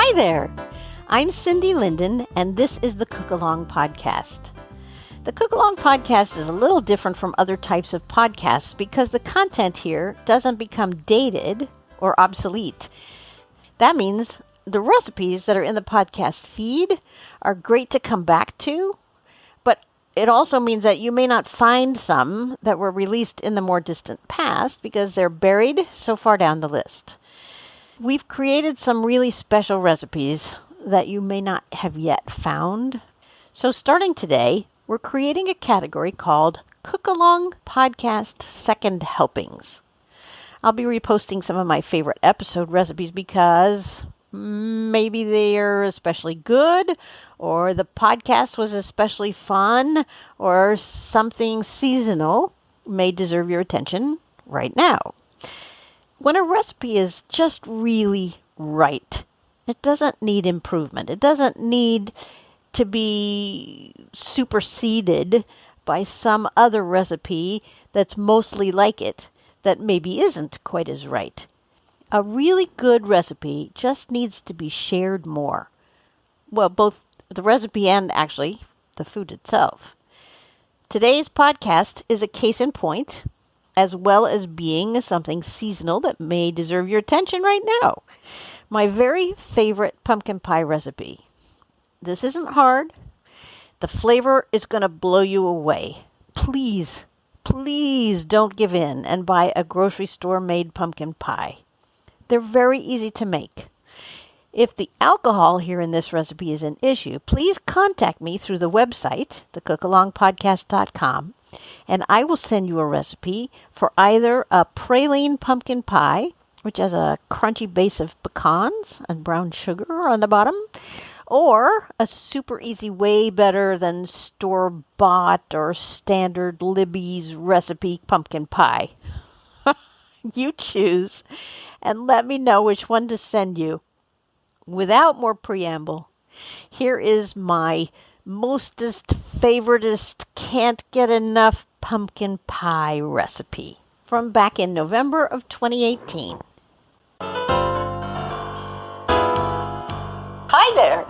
Hi there! I'm Cindy Linden, and this is the Cookalong podcast. The Cookalong podcast is a little different from other types of podcasts because the content here doesn't become dated or obsolete. That means the recipes that are in the podcast feed are great to come back to, but it also means that you may not find some that were released in the more distant past because they're buried so far down the list. We've created some really special recipes that you may not have yet found. So starting today, we're creating a category called Cookalong Podcast Second Helpings. I'll be reposting some of my favorite episode recipes because maybe they're especially good, or the podcast was especially fun, or something seasonal may deserve your attention right now. When a recipe is just really right, it doesn't need improvement. It doesn't need to be superseded by some other recipe that's mostly like it, that maybe isn't quite as right. A really good recipe just needs to be shared more. Well, both the recipe and actually the food itself. Today's podcast is a case in point, as well as being something seasonal that may deserve your attention right now. My very favorite pumpkin pie recipe. This isn't hard. The flavor is going to blow you away. Please don't give in and buy a grocery store made pumpkin pie. They're very easy to make. If the alcohol here in this recipe is an issue, please contact me through the website, thecookalongpodcast.com, and I will send you a recipe for either a praline pumpkin pie, which has a crunchy base of pecans and brown sugar on the bottom, or a super easy, way better than store-bought or standard Libby's recipe pumpkin pie. You choose, and let me know which one to send you. Without more preamble, here is my mostest, favoritist, can't get enough pumpkin pie recipe from back in November of 2018. Hi there!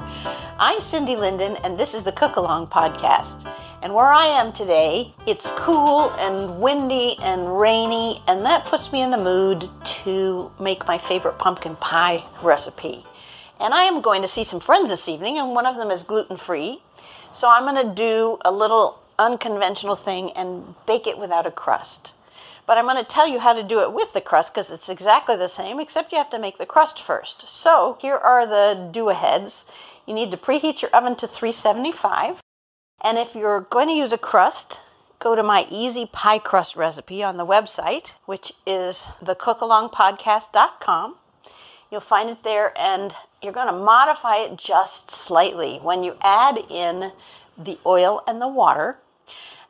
I'm Cindy Linden, and this is the Cookalong podcast. And where I am today, it's cool and windy and rainy, and that puts me in the mood to make my favorite pumpkin pie recipe. And I am going to see some friends this evening, and one of them is gluten-free. So I'm going to do a little unconventional thing and bake it without a crust. But I'm going to tell you how to do it with the crust because it's exactly the same, except you have to make the crust first. So here are the do-aheads. You need to preheat your oven to 375. And if you're going to use a crust, go to my easy pie crust recipe on the website, which is thecookalongpodcast.com. You'll find it there, and you're going to modify it just slightly. When you add in the oil and the water,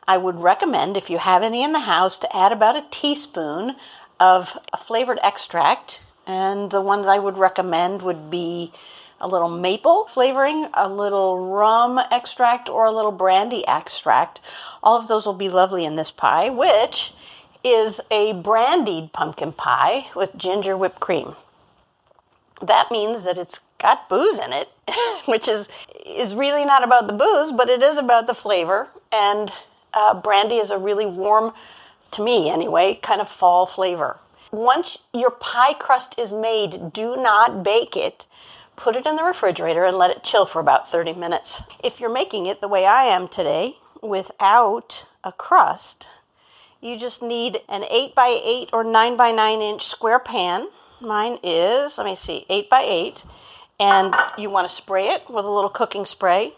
I would recommend, if you have any in the house, to add about a teaspoon of a flavored extract. And the ones I would recommend would be a little maple flavoring, a little rum extract, or a little brandy extract. All of those will be lovely in this pie, which is a brandied pumpkin pie with ginger whipped cream. That means that it's got booze in it, which is really not about the booze, but it is about the flavor. And brandy is a really warm, to me anyway, kind of fall flavor. Once your pie crust is made, do not bake it. Put it in the refrigerator and let it chill for about 30 minutes. If you're making it the way I am today, without a crust, you just need an 8x8 or 9x9 inch square pan. Mine is, 8x8. And you want to spray it with a little cooking spray.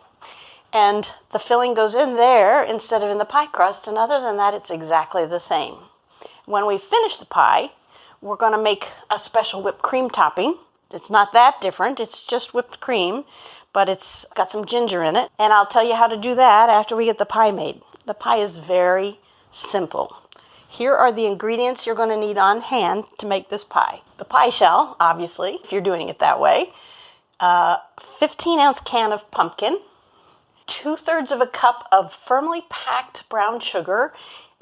And the filling goes in there instead of in the pie crust. And other than that, it's exactly the same. When we finish the pie, we're going to make a special whipped cream topping. It's not that different. It's just whipped cream, but it's got some ginger in it. And I'll tell you how to do that after we get the pie made. The pie is very simple. Here are the ingredients you're going to need on hand to make this pie. The pie shell, obviously, if you're doing it that way. 15-ounce can of pumpkin. 2/3 of a cup of firmly packed brown sugar,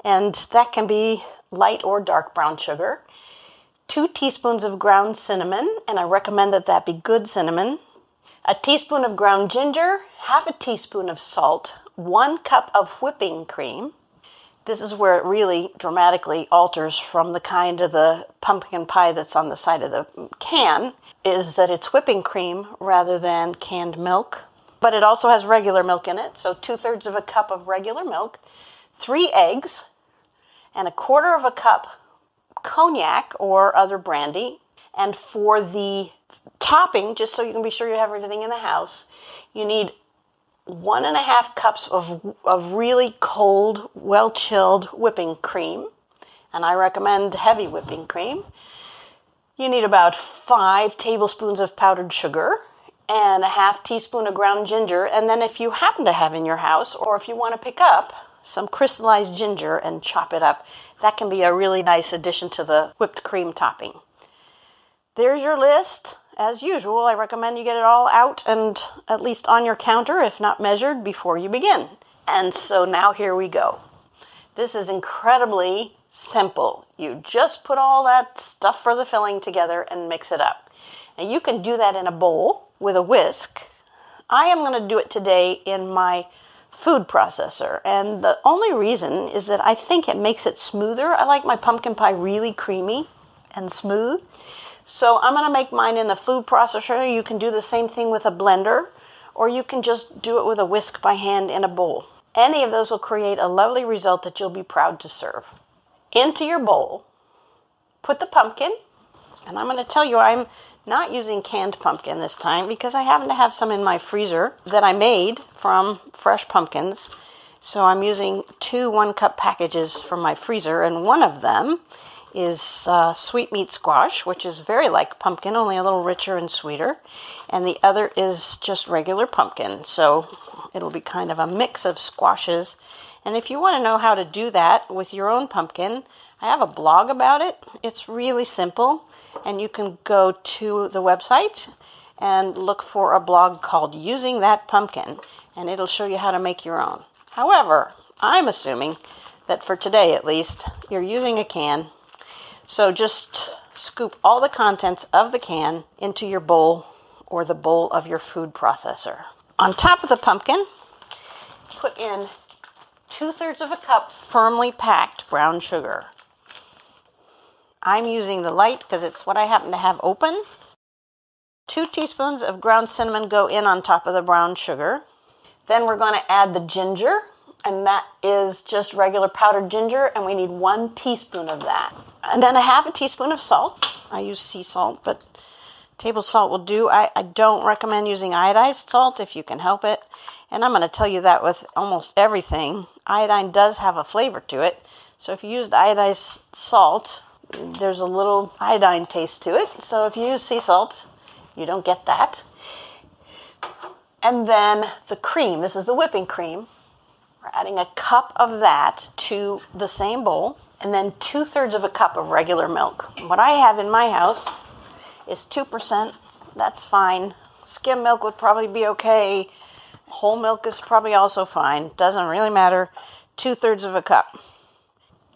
and that can be light or dark brown sugar. 2 teaspoons of ground cinnamon, and I recommend that be good cinnamon. a teaspoon of ground ginger, half a teaspoon of salt, 1 cup of whipping cream. This is where it really dramatically alters from the kind of the pumpkin pie that's on the side of the can, is that it's whipping cream rather than canned milk. But it also has regular milk in it, so 2/3 of a cup of regular milk, 3 eggs, and 1/4 of a cup cognac or other brandy. And for the topping, just so you can be sure you have everything in the house, you need 1.5 cups of really cold, well-chilled whipping cream. And I recommend heavy whipping cream. You need about 5 tablespoons of powdered sugar and a 1/2 teaspoon of ground ginger. And then if you happen to have in your house, or if you want to pick up some crystallized ginger and chop it up, that can be a really nice addition to the whipped cream topping. There's your list. As usual, I recommend you get it all out and at least on your counter, if not measured, before you begin. And so now here we go. This is incredibly simple. You just put all that stuff for the filling together and mix it up. And you can do that in a bowl with a whisk. I am going to do it today in my food processor. And the only reason is that I think it makes it smoother. I like my pumpkin pie really creamy and smooth. So I'm going to make mine in the food processor. You can do the same thing with a blender, or you can just do it with a whisk by hand in a bowl. Any of those will create a lovely result that you'll be proud to serve. Into your bowl, put the pumpkin, and I'm going to tell you I'm not using canned pumpkin this time because I happen to have some in my freezer that I made from fresh pumpkins. So I'm using 2 1-cup packages from my freezer, and one of them is sweet meat squash, which is very like pumpkin, only a little richer and sweeter. And the other is just regular pumpkin. So it'll be kind of a mix of squashes. And if you want to know how to do that with your own pumpkin, I have a blog about it. It's really simple. And you can go to the website and look for a blog called Using That Pumpkin. And it'll show you how to make your own. However, I'm assuming that for today at least, you're using a can. So just scoop all the contents of the can into your bowl or the bowl of your food processor. On top of the pumpkin, put in 2/3 of a cup firmly packed brown sugar. I'm using the light because it's what I happen to have open. 2 teaspoons of ground cinnamon go in on top of the brown sugar. Then we're going to add the ginger, and that is just regular powdered ginger, and we need 1 teaspoon of that. And then a 1/2 teaspoon of salt. I use sea salt, but table salt will do. I don't recommend using iodized salt if you can help it. And I'm going to tell you that with almost everything. Iodine does have a flavor to it. So if you use iodized salt, there's a little iodine taste to it. So if you use sea salt, you don't get that. And then the cream. This is the whipping cream. We're adding a cup of that to the same bowl. And then 2/3 of a cup of regular milk. What I have in my house is 2%. That's fine. Skim milk would probably be okay. Whole milk is probably also fine. Doesn't really matter. 2/3 of a cup.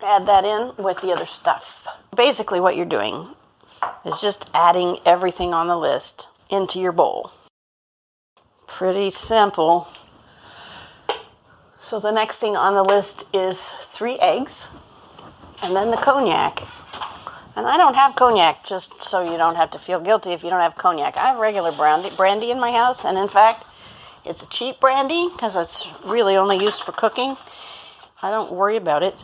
Add that in with the other stuff. Basically what you're doing is just adding everything on the list into your bowl. Pretty simple. So the next thing on the list is 3 eggs. And then the cognac. And I don't have cognac, just so you don't have to feel guilty if you don't have cognac. I have regular brandy in my house, and in fact, it's a cheap brandy because it's really only used for cooking. I don't worry about it.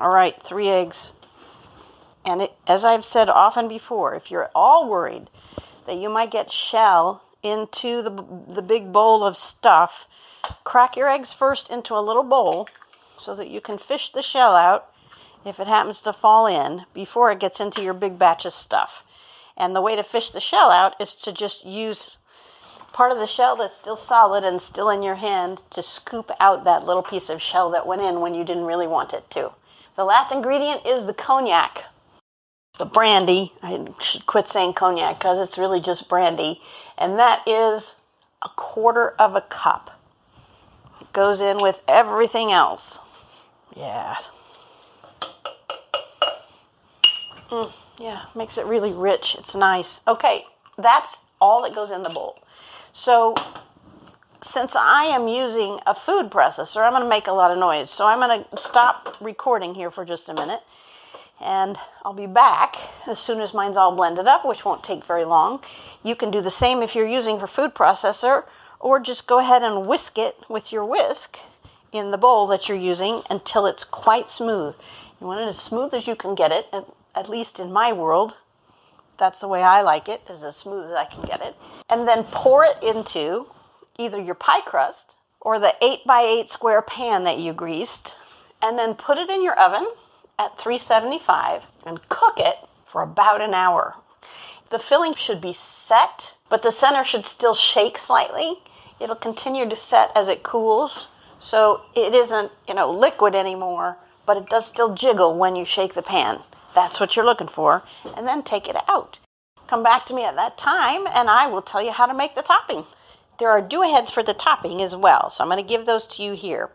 All right, 3 eggs. And as I've said often before, if you're all worried that you might get shell into the big bowl of stuff, crack your eggs first into a little bowl so that you can fish the shell out if it happens to fall in before it gets into your big batch of stuff. And the way to fish the shell out is to just use part of the shell that's still solid and still in your hand to scoop out that little piece of shell that went in when you didn't really want it to. The last ingredient is the cognac. The brandy. I should quit saying cognac because it's really just brandy. And that is 1/4 of a cup. It goes in with everything else. Yeah. Yeah, makes it really rich. It's nice. Okay, that's all that goes in the bowl. So since I am using a food processor, I'm going to make a lot of noise. So I'm going to stop recording here for just a minute. And I'll be back as soon as mine's all blended up, which won't take very long. You can do the same if you're using for food processor, or just go ahead and whisk it with your whisk in the bowl that you're using until it's quite smooth. You want it as smooth as you can get it, at least in my world. That's the way I like it, is as smooth as I can get it. And then pour it into either your pie crust or the 8x8 square pan that you greased, and then put it in your oven at 375 and cook it for about an hour. The filling should be set, but the center should still shake slightly. It'll continue to set as it cools, so it isn't, liquid anymore, but it does still jiggle when you shake the pan. That's what you're looking for, and then take it out. Come back to me at that time, and I will tell you how to make the topping. There are do-aheads for the topping as well, so I'm going to give those to you here.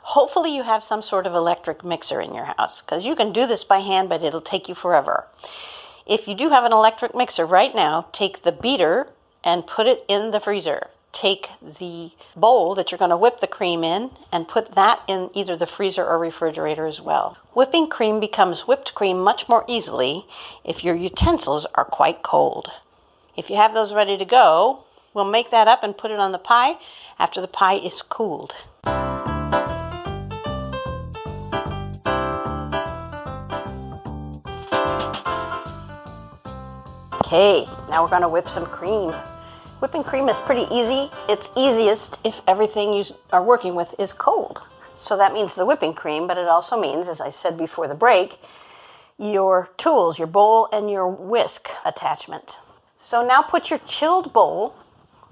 Hopefully you have some sort of electric mixer in your house, because you can do this by hand, but it'll take you forever. If you do have an electric mixer right now, take the beater and put it in the freezer. Take the bowl that you're going to whip the cream in and put that in either the freezer or refrigerator as well. Whipping cream becomes whipped cream much more easily if your utensils are quite cold. If you have those ready to go, we'll make that up and put it on the pie after the pie is cooled. Okay, now we're going to whip some cream. Whipping cream is pretty easy. It's easiest if everything you are working with is cold. So that means the whipping cream, but it also means, as I said before the break, your tools, your bowl and your whisk attachment. So now put your chilled bowl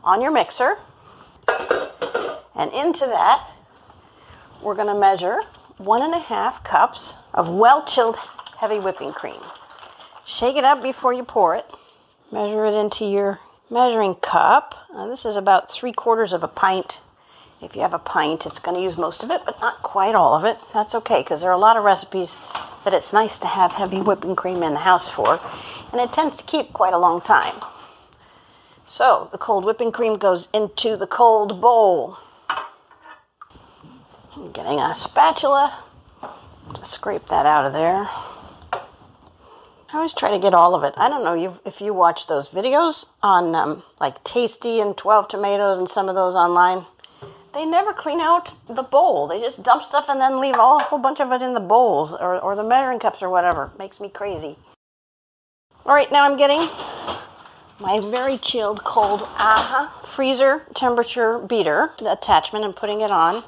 on your mixer, and into that we're going to measure 1.5 cups of well-chilled heavy whipping cream. Shake it up before you pour it. Measure it into your measuring cup. This is about 3/4 of a pint. If you have a pint, it's going to use most of it, but not quite all of it. That's okay, because there are a lot of recipes that it's nice to have heavy whipping cream in the house for, and it tends to keep quite a long time. So the cold whipping cream goes into the cold bowl. I'm getting a spatula to scrape that out of there. I always try to get all of it. I don't know if you watch those videos on like Tasty and 12 Tomatoes and some of those online. They never clean out the bowl. They just dump stuff and then leave a whole bunch of it in the bowls or the measuring cups or whatever. Makes me crazy. All right, now I'm getting my very chilled, cold freezer temperature beater attachment and putting it on.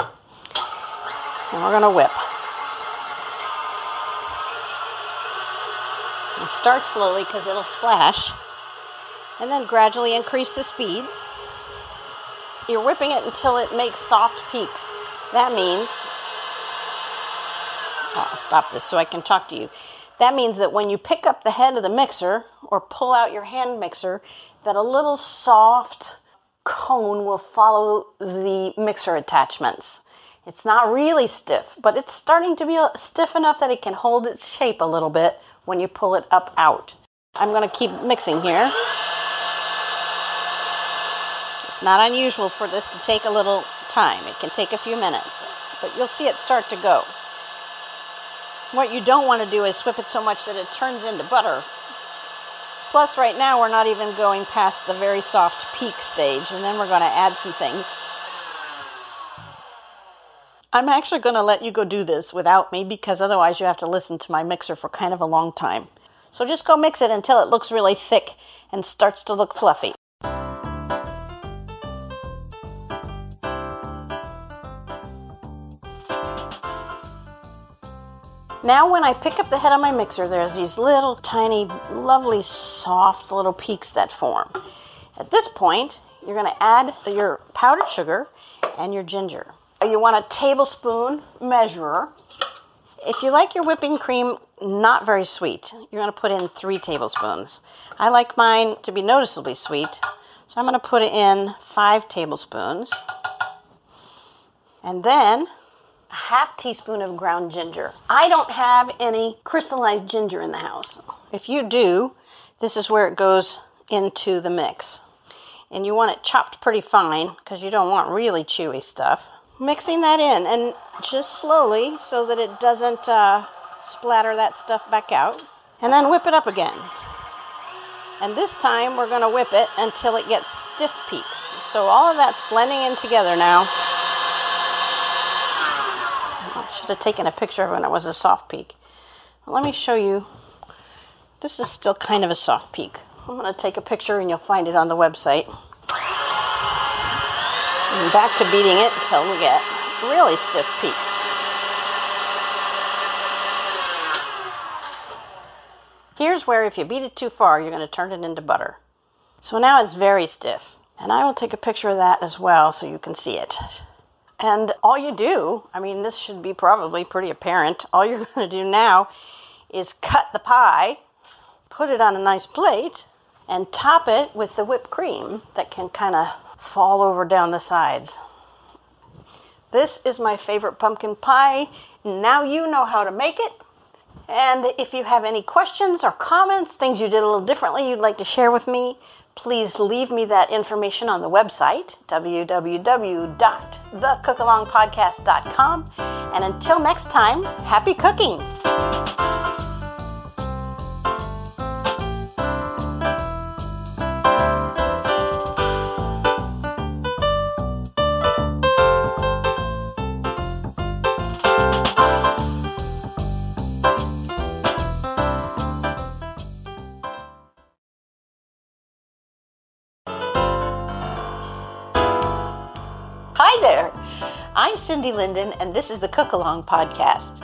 And we're going to whip. And start slowly because it'll splash. And then gradually increase the speed. You're whipping it until it makes soft peaks. That means, I'll stop this so I can talk to you. That means that when you pick up the head of the mixer or pull out your hand mixer, that a little soft cone will follow the mixer attachments. It's not really stiff, but it's starting to be stiff enough that it can hold its shape a little bit when you pull it up out. I'm going to keep mixing here. It's not unusual for this to take a little time. It can take a few minutes, but you'll see it start to go. What you don't want to do is whip it so much that it turns into butter. Plus, right now, we're not even going past the very soft peak stage, and then we're going to add some things. I'm actually going to let you go do this without me, because otherwise you have to listen to my mixer for kind of a long time. So just go mix it until it looks really thick and starts to look fluffy. Now when I pick up the head of my mixer, there's these little tiny, lovely, soft little peaks that form. At this point, you're going to add your powdered sugar and your ginger. You want a tablespoon measurer. If you like your whipping cream not very sweet, you're going to put in 3 tablespoons. I like mine to be noticeably sweet, so I'm going to put in 5 tablespoons. And then a half teaspoon of ground ginger. I don't have any crystallized ginger in the house. If you do, this is where it goes into the mix. and you want it chopped pretty fine because you don't want really chewy stuff. Mixing that in, and just slowly so that it doesn't splatter that stuff back out. And then whip it up again. And this time we're going to whip it until it gets stiff peaks. So all of that's blending in together now. I should have taken a picture of when it was a soft peak. Let me show you. This is still kind of a soft peak. I'm going to take a picture and you'll find it on the website. And back to beating it until we get really stiff peaks. Here's where if you beat it too far, you're going to turn it into butter. So now it's very stiff. And I will take a picture of that as well so you can see it. And all you do, this should be probably pretty apparent. All you're going to do now is cut the pie, put it on a nice plate, and top it with the whipped cream that can kind of fall over down the sides. This is my favorite pumpkin pie. Now you know how to make it. And if you have any questions or comments, things you did a little differently you'd like to share with me, please leave me that information on the website, www.thecookalongpodcast.com. And until next time, happy cooking! Hi there, I'm Cindy Linden, and this is the Cookalong Podcast.